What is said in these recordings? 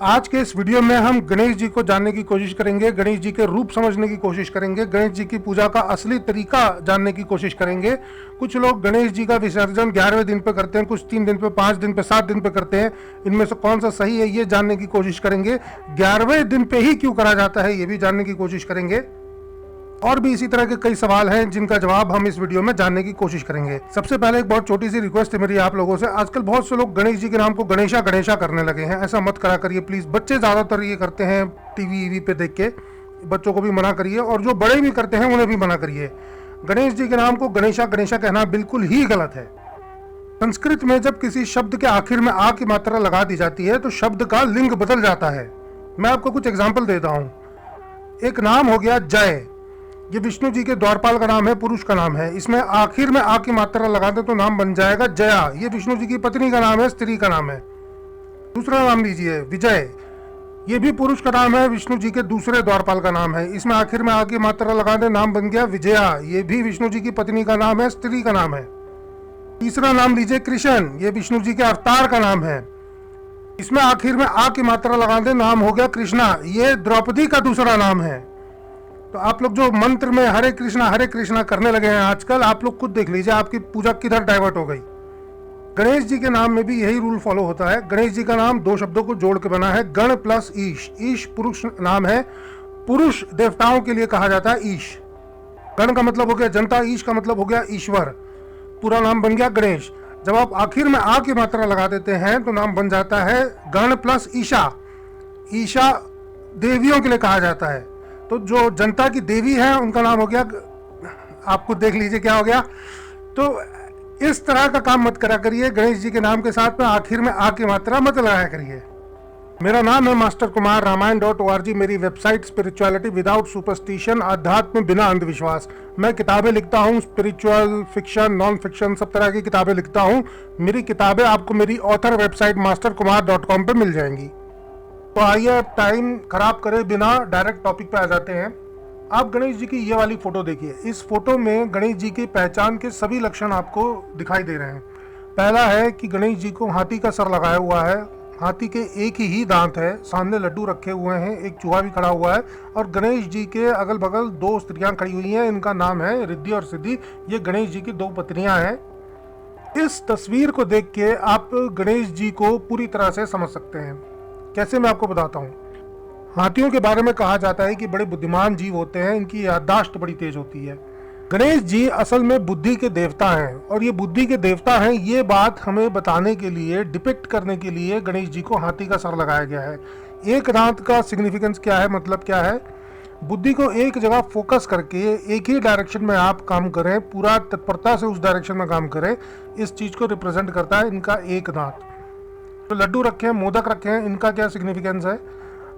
आज के इस वीडियो में हम गणेश जी को जानने की कोशिश करेंगे, गणेश जी के रूप समझने की कोशिश करेंगे, गणेश जी की पूजा का असली तरीका जानने की कोशिश करेंगे। कुछ लोग गणेश जी का विसर्जन 11वें दिन पे करते हैं, कुछ 3 दिन पे, 5 दिन पे, 7 दिन पे करते हैं। इनमें से कौन सा सही है ये जानने की कोशिश करेंगे। 11वें दिन पे ही क्यों करा जाता है ये भी जानने की कोशिश करेंगे। और भी इसी तरह के कई सवाल हैं जिनका जवाब हम इस वीडियो में जानने की कोशिश करेंगे। सबसे पहले एक बहुत छोटी सी रिक्वेस्ट है मेरी आप लोगों से। आजकल बहुत से लोग गणेश जी के नाम को गणेशा गणेशा करने लगे हैं। ऐसा मत करा करिए प्लीज। बच्चे ज्यादातर ये करते हैं टीवी पे देख के, बच्चों को भी मना करिए और जो बड़े भी करते हैं उन्हें भी मना करिए। गणेश जी के नाम को गणेशा गणेशा कहना बिल्कुल ही गलत है। संस्कृत में जब किसी शब्द के आखिर में आ की मात्रा लगा दी जाती है तो शब्द का लिंग बदल जाता है। मैं आपको कुछ एग्जाम्पल देता हूँ। एक नाम हो गया जय, ये विष्णु जी के द्वारपाल का नाम है, पुरुष का नाम है। इसमें आखिर में आ की मात्रा लगा दे तो नाम बन जाएगा जया, ये विष्णु जी की पत्नी का नाम है, स्त्री का नाम है। दूसरा नाम लीजिए विजय, ये भी पुरुष का नाम है, विष्णु जी के दूसरे द्वारपाल का नाम है। इसमें आखिर में आ की मात्रा लगा दे नाम बन गया विजया, ये भी विष्णु जी की पत्नी का नाम है, स्त्री का नाम है। तीसरा नाम लीजिए कृष्ण, ये विष्णु जी के अवतार का नाम है। इसमें आखिर में आ की मात्रा लगा दे नाम हो गया कृष्णा, ये द्रौपदी का दूसरा नाम है। तो आप लोग जो मंत्र में हरे कृष्णा करने लगे हैं आजकल, आप लोग खुद देख लीजिए आपकी पूजा किधर डाइवर्ट हो गई। गणेश जी के नाम में भी यही रूल फॉलो होता है। गणेश जी का नाम 2 शब्दों को जोड़ के बना है, गण प्लस ईश। ईश पुरुष नाम है, पुरुष देवताओं के लिए कहा जाता है ईश। गण का मतलब हो गया जनता, ईश का मतलब हो गया ईश्वर। पूरा नाम बन गया गणेश। जब आप आखिर में आ की मात्रा लगा देते हैं तो नाम बन जाता है गण प्लस ईशा। ईशा देवियों के लिए कहा जाता है, तो जो जनता की देवी है उनका नाम हो गया, आप खुद देख लीजिए क्या हो गया। तो इस तरह का काम मत करा करिए। गणेश जी के नाम के साथ में आखिर में आ की मात्रा मत लगाया करिए। मेरा नाम है मास्टर कुमार, रामायण.org मेरी वेबसाइट। स्पिरिचुअलिटी विदाउट सुपरस्टिशन, अध्यात्म बिना अंधविश्वास। मैं किताबें लिखता हूँ, स्पिरिचुअल, फिक्शन, नॉन फिक्शन, सब तरह की किताबें लिखता हूँ। मेरी किताबें आपको मेरी ऑथर वेबसाइट masterkumar.com पे मिल जाएंगी। तो आइए अब टाइम खराब करे बिना डायरेक्ट टॉपिक पे आ जाते हैं। आप गणेश जी की ये वाली फोटो देखिए। इस फोटो में गणेश जी की पहचान के सभी लक्षण आपको दिखाई दे रहे हैं। पहला है कि गणेश जी को हाथी का सर लगाया हुआ है, हाथी के एक ही दांत है, सामने लड्डू रखे हुए हैं, एक चूहा भी खड़ा हुआ है और गणेश जी के अगल बगल 2 स्त्रियां खड़ी हुई हैं। इनका नाम है रिद्धि और सिद्धि। ये गणेश जी की 2 पत्नियां हैं। इस तस्वीर को देख के आप गणेश जी को पूरी तरह से समझ सकते हैं। कैसे, मैं आपको बताता हूँ। हाथियों के बारे में कहा जाता है कि बड़े बुद्धिमान जीव होते हैं, इनकी याददाश्त बड़ी तेज होती है। गणेश जी असल में बुद्धि के देवता हैं और ये बुद्धि के देवता हैं, ये बात हमें बताने के लिए, डिपिक्ट करने के लिए गणेश जी को हाथी का सर लगाया गया है। एक दांत का सिग्निफिकेंस क्या है, मतलब क्या है? बुद्धि को एक जगह फोकस करके एक ही डायरेक्शन में आप काम करें, पूरा तत्परता से उस डायरेक्शन में काम करें, इस चीज को रिप्रेजेंट करता है इनका एक दांत। तो लड्डू रखे हैं, मोदक रखे हैं, इनका क्या सिग्निफिकेंस है?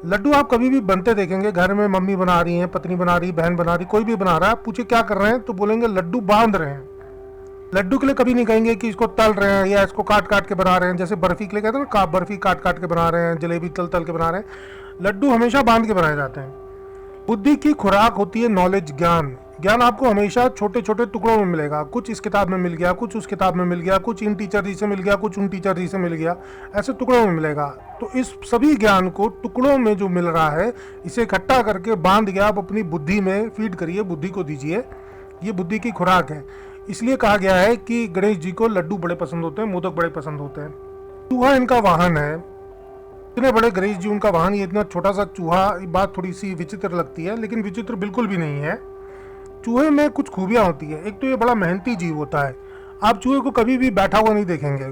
लड्डू आप कभी भी बनते देखेंगे, घर में मम्मी बना रही हैं, पत्नी बना रही, बहन बना रही, कोई भी बना रहा है, पूछे क्या कर रहे हैं तो बोलेंगे लड्डू बांध रहे हैं। लड्डू के लिए कभी नहीं कहेंगे कि इसको तल रहे हैं या इसको काट काट के बना रहे हैं। जैसे बर्फी के लिए कहते हैं ना, बर्फी काट काट के बना रहे हैं, जलेबी तल तल के बना रहे हैं। लड्डू हमेशा बांध के बनाए जाते हैं। बुद्धि की खुराक होती है नॉलेज, ज्ञान। ज्ञान आपको हमेशा छोटे छोटे टुकड़ों में मिलेगा। कुछ इस किताब में मिल गया, कुछ उस किताब में मिल गया, कुछ इन टीचर जी से मिल गया, कुछ उन टीचर जी से मिल गया, ऐसे टुकड़ों में मिलेगा। तो इस सभी ज्ञान को टुकड़ों में जो मिल रहा है, इसे इकट्ठा करके बांध के आप अपनी बुद्धि में फीड करिए, बुद्धि को दीजिए। ये बुद्धि की खुराक है। इसलिए कहा गया है कि गणेश जी को लड्डू बड़े पसंद होते हैं, मोदक बड़े पसंद होते हैं। चूहा इनका वाहन है। इतने बड़े गणेश जी उनका वाहन, ये इतना छोटा सा चूहा, बात थोड़ी सी विचित्र लगती है, लेकिन विचित्र बिल्कुल भी नहीं है। चूहे में कुछ खूबियां होती है। एक तो ये बड़ा मेहनती जीव होता है। आप चूहे को कभी भी बैठा हुआ नहीं देखेंगे।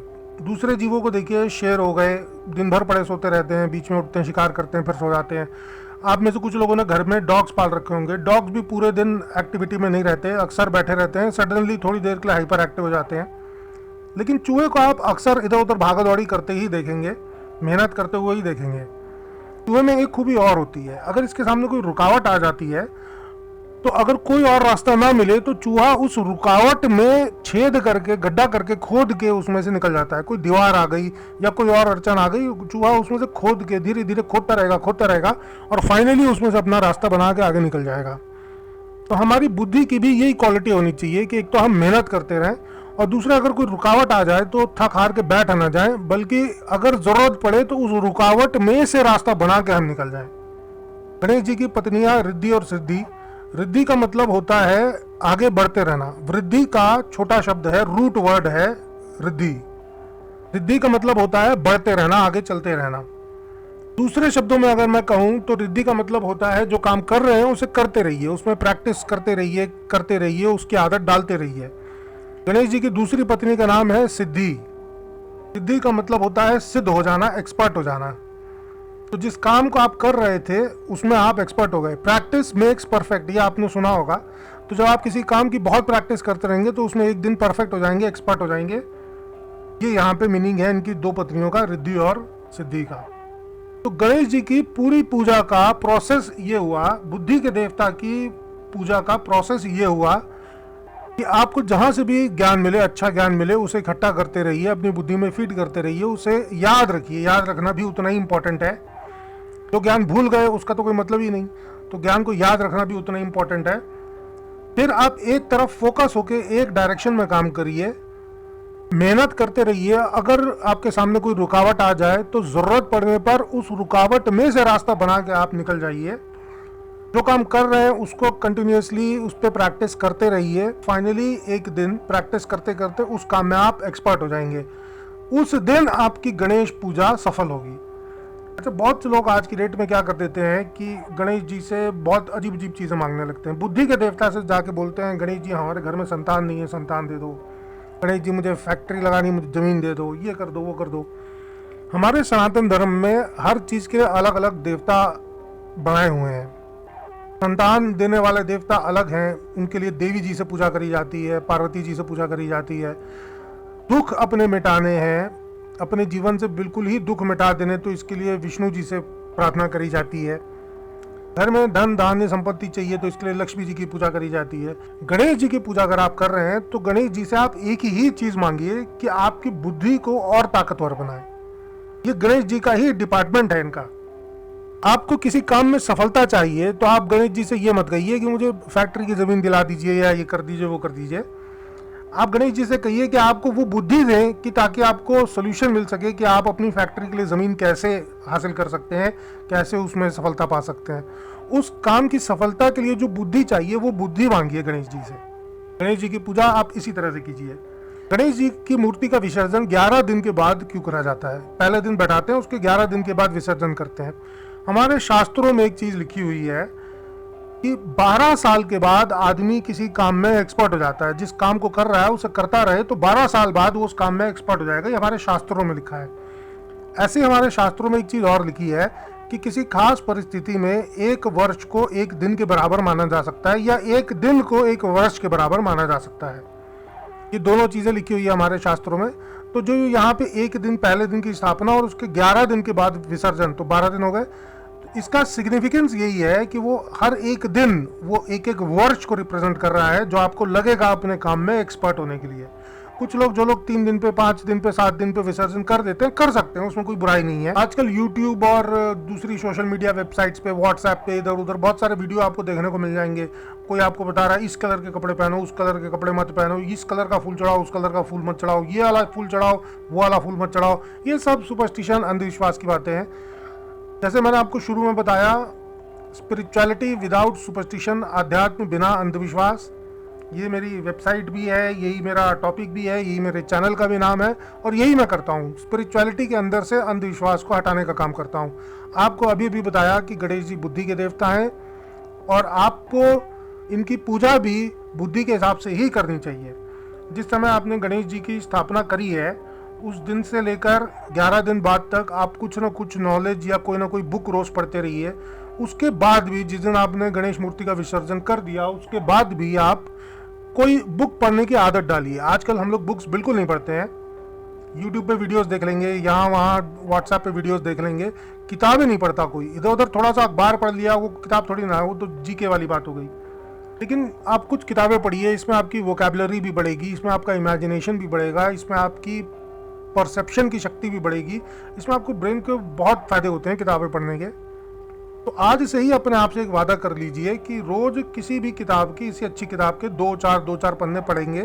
दूसरे जीवों को देखिए, शेर हो गए, दिन भर पड़े सोते रहते हैं, बीच में उठते हैं, शिकार करते हैं, फिर सो जाते हैं। आप में से कुछ लोगों ने घर में डॉग्स पाल रखे होंगे। डॉग्स भी पूरे दिन एक्टिविटी में नहीं रहते, अक्सर बैठे रहते हैं, सडनली थोड़ी देर के लिए हाइपर एक्टिव हो जाते हैं। लेकिन चूहे को आप अक्सर इधर उधर भागा दौड़ी करते ही देखेंगे, मेहनत करते हुए ही देखेंगे। चूहे में एक खूबी और होती है, अगर इसके सामने कोई रुकावट आ जाती है तो अगर कोई और रास्ता ना मिले तो चूहा उस रुकावट में छेद करके, गड्ढा करके, खोद के उसमें से निकल जाता है। कोई दीवार आ गई या कोई और अड़चन आ गई, चूहा उसमें से खोद के धीरे धीरे खोदता रहेगा और फाइनली उसमें से अपना रास्ता बना के आगे निकल जाएगा। तो हमारी बुद्धि की भी यही क्वालिटी होनी चाहिए कि एक तो हम मेहनत करते रहें और दूसरा, अगर कोई रुकावट आ जाए तो थक हार के बैठ ना जाए, बल्कि अगर जरूरत पड़े तो उस रुकावट में से रास्ता बना के हम निकल जाएं। गणेश जी की पत्नियां रिद्धि और सिद्धि। रिद्धि का मतलब होता है आगे बढ़ते रहना। वृद्धि का छोटा शब्द है, रूट वर्ड है रिद्धि। रिद्धि का मतलब होता है बढ़ते रहना, आगे चलते रहना। दूसरे शब्दों में अगर मैं कहूं तो रिद्धि का मतलब होता है जो काम कर रहे हैं उसे करते रहिए, उसमें प्रैक्टिस करते रहिए, उसकी आदत डालते रहिए। गणेश जी की दूसरी पत्नी का नाम है सिद्धि। सिद्धि का मतलब होता है सिद्ध हो जाना, एक्सपर्ट हो जाना। तो जिस काम को आप कर रहे थे उसमें आप एक्सपर्ट हो गए। प्रैक्टिस मेक्स परफेक्ट, ये आपने सुना होगा। तो जब आप किसी काम की बहुत प्रैक्टिस करते रहेंगे तो उसमें एक दिन परफेक्ट हो जाएंगे, एक्सपर्ट हो जाएंगे। ये यहाँ पे मीनिंग है इनकी दो पत्नियों का, रिद्धि और सिद्धि का। तो गणेश जी की पूरी पूजा का प्रोसेस ये हुआ, बुद्धि के देवता की पूजा का प्रोसेस ये हुआ कि आपको जहां से भी ज्ञान मिले, अच्छा ज्ञान मिले, उसे इकट्ठा करते रहिए, अपनी बुद्धि में फीड करते रहिए, उसे याद रखिए। याद रखना भी उतना ही इंपॉर्टेंट है। जो ज्ञान भूल गए उसका तो कोई मतलब ही नहीं, तो ज्ञान को याद रखना भी उतना ही इंपॉर्टेंट है। फिर आप एक तरफ फोकस होके एक डायरेक्शन में काम करिए, मेहनत करते रहिए। अगर आपके सामने कोई रुकावट आ जाए तो जरूरत पड़ने पर उस रुकावट में से रास्ता बना के आप निकल जाइए। जो काम कर रहे हैं उसको कंटिन्यूअसली उस पर प्रैक्टिस करते रहिए। फाइनली एक दिन प्रैक्टिस करते करते उस काम में आप एक्सपर्ट हो जाएंगे। उस दिन आपकी गणेश पूजा सफल होगी। अच्छा, बहुत से लोग आज की डेट में क्या कर देते हैं कि गणेश जी से बहुत अजीब अजीब चीज़ें मांगने लगते हैं। बुद्धि के देवता से जाके बोलते हैं गणेश जी हमारे घर में संतान नहीं है, संतान दे दो। गणेश जी मुझे फैक्ट्री लगानी, मुझे ज़मीन दे दो, ये कर दो, वो कर दो। हमारे सनातन धर्म में हर चीज़ के अलग अलग देवता बनाए हुए हैं। संतान देने वाले देवता अलग हैं, उनके लिए देवी जी से पूजा करी जाती है, पार्वती जी से पूजा करी जाती है। दुख अपने मिटाने हैं, अपने जीवन से बिल्कुल ही दुख मिटा देने, तो इसके लिए विष्णु जी से प्रार्थना करी जाती है। घर में धन धान्य संपत्ति चाहिए तो इसके लिए लक्ष्मी जी की पूजा करी जाती है। गणेश जी की पूजा अगर आप कर रहे हैं तो गणेश जी से आप एक ही चीज मांगिए कि आपकी बुद्धि को और ताकतवर बनाए। ये गणेश जी का ही डिपार्टमेंट है इनका। आपको किसी काम में सफलता चाहिए तो आप गणेश जी से ये मत कहिए कि मुझे फैक्ट्री की जमीन दिला दीजिए या ये कर दीजिए, वो कर दीजिए। आप गणेश जी से कहिए कि आपको वो बुद्धि दें कि ताकि आपको सोल्यूशन मिल सके कि आप अपनी फैक्ट्री के लिए ज़मीन कैसे हासिल कर सकते हैं, कैसे उसमें सफलता पा सकते हैं। उस काम की सफलता के लिए जो बुद्धि चाहिए वो बुद्धि मांगिए गणेश जी से। गणेश जी की पूजा आप इसी तरह से कीजिए। गणेश जी की मूर्ति का विसर्जन 11 दिन के बाद क्यों करा जाता है? पहले दिन बैठाते हैं, उसके 11 दिन के बाद विसर्जन करते हैं। हमारे शास्त्रों में एक चीज़ लिखी हुई है कि 12 साल के बाद आदमी किसी काम में एक्सपर्ट हो जाता है। जिस काम को कर रहा है उसे करता रहे तो 12 साल बाद वो उस काम में एक्सपर्ट हो जाएगा। ये हमारे शास्त्रों में लिखा है। ऐसे हमारे शास्त्रों में एक चीज़ और लिखी है कि किसी खास परिस्थिति में एक वर्ष को एक दिन के बराबर माना जा सकता है या एक दिन को एक वर्ष के बराबर माना जा सकता है। ये दोनों चीज़ें लिखी हुई है हमारे शास्त्रों में। तो जो यहाँ पे एक दिन, पहले दिन की स्थापना और उसके 11 दिन के बाद विसर्जन, तो 12 दिन हो गए। इसका सिग्निफिकेंस यही है कि वो हर एक दिन वो एक एक वर्ष को रिप्रेजेंट कर रहा है जो आपको लगेगा अपने काम में एक्सपर्ट होने के लिए। कुछ लोग, जो लोग 3 दिन पे, 5 दिन पे, 7 दिन पे विसर्जन कर देते हैं, कर सकते हैं, उसमें कोई बुराई नहीं है। आजकल यूट्यूब और दूसरी सोशल मीडिया वेबसाइट्स पे, व्हाट्सएप पे, इधर उधर बहुत सारे वीडियो आपको देखने को मिल जाएंगे। कोई आपको बता रहा है इस कलर के कपड़े पहनो, उस कलर के कपड़े मत पहनो, इस कलर का फूल चढ़ाओ, उस कलर का फूल मत चढ़ाओ, ये वाला फूल चढ़ाओ, वो वाला फूल मत चढ़ाओ। ये सब सुपरस्टिशन, अंधविश्वास की बातें हैं। जैसे मैंने आपको शुरू में बताया, स्पिरिचुअलिटी विदाउट सुपरस्टिशन, अध्यात्म बिना अंधविश्वास, ये मेरी वेबसाइट भी है, यही मेरा टॉपिक भी है, यही मेरे चैनल का भी नाम है और यही मैं करता हूँ। स्पिरिचुअलिटी के अंदर से अंधविश्वास को हटाने का काम करता हूँ। आपको अभी भी बताया कि गणेश जी बुद्धि के देवता हैं और आपको इनकी पूजा भी बुद्धि के हिसाब से ही करनी चाहिए। जिस समय आपने गणेश जी की स्थापना करी है उस दिन से लेकर 11 दिन बाद तक आप कुछ ना कुछ नॉलेज या कोई ना कोई बुक रोज पढ़ते रहिए। उसके बाद भी, जिस दिन आपने गणेश मूर्ति का विसर्जन कर दिया, उसके बाद भी आप कोई बुक पढ़ने की आदत डालिए। आजकल हम लोग बुक्स बिल्कुल नहीं पढ़ते हैं। यूट्यूब पे वीडियोस देख लेंगे, यहाँ वहाँ व्हाट्सएप पे वीडियोस देख लेंगे, किताबें नहीं पढ़ता कोई। इधर उधर थोड़ा सा अखबार पढ़ लिया, वो किताब थोड़ी ना है, वो तो जीके वाली बात हो गई। लेकिन आप कुछ किताबें पढ़िए, इसमें आपकी वोकैबुलरी भी बढ़ेगी, इसमें आपका इमेजिनेशन भी बढ़ेगा, इसमें आपकी परसेप्शन की शक्ति भी बढ़ेगी, इसमें आपको ब्रेन के बहुत फायदे होते हैं किताबें पढ़ने के। तो आज से ही अपने आप से एक वादा कर लीजिए कि रोज किसी भी किताब की, इसी अच्छी किताब के 2-4 पन्ने पढ़ेंगे।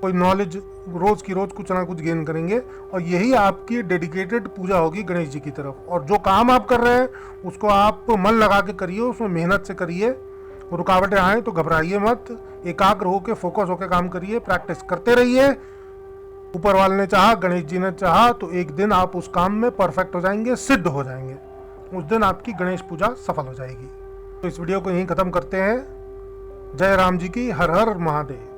कोई नॉलेज रोज की रोज कुछ ना कुछ गेन करेंगे, और यही आपकी डेडिकेटेड पूजा होगी गणेश जी की तरफ। और जो काम आप कर रहे हैं उसको आप मन लगा के करिए, उसमें मेहनत से करिए। रुकावटें आए तो घबराइए मत, एकाग्र होकर फोकस होकर काम करिए, प्रैक्टिस करते रहिए। ऊपर वाले ने चाहा, गणेश जी ने चाहा तो एक दिन आप उस काम में परफेक्ट हो जाएंगे, सिद्ध हो जाएंगे। उस दिन आपकी गणेश पूजा सफल हो जाएगी। तो इस वीडियो को यहीं ख़त्म करते हैं। जय राम जी की, हर हर महादेव।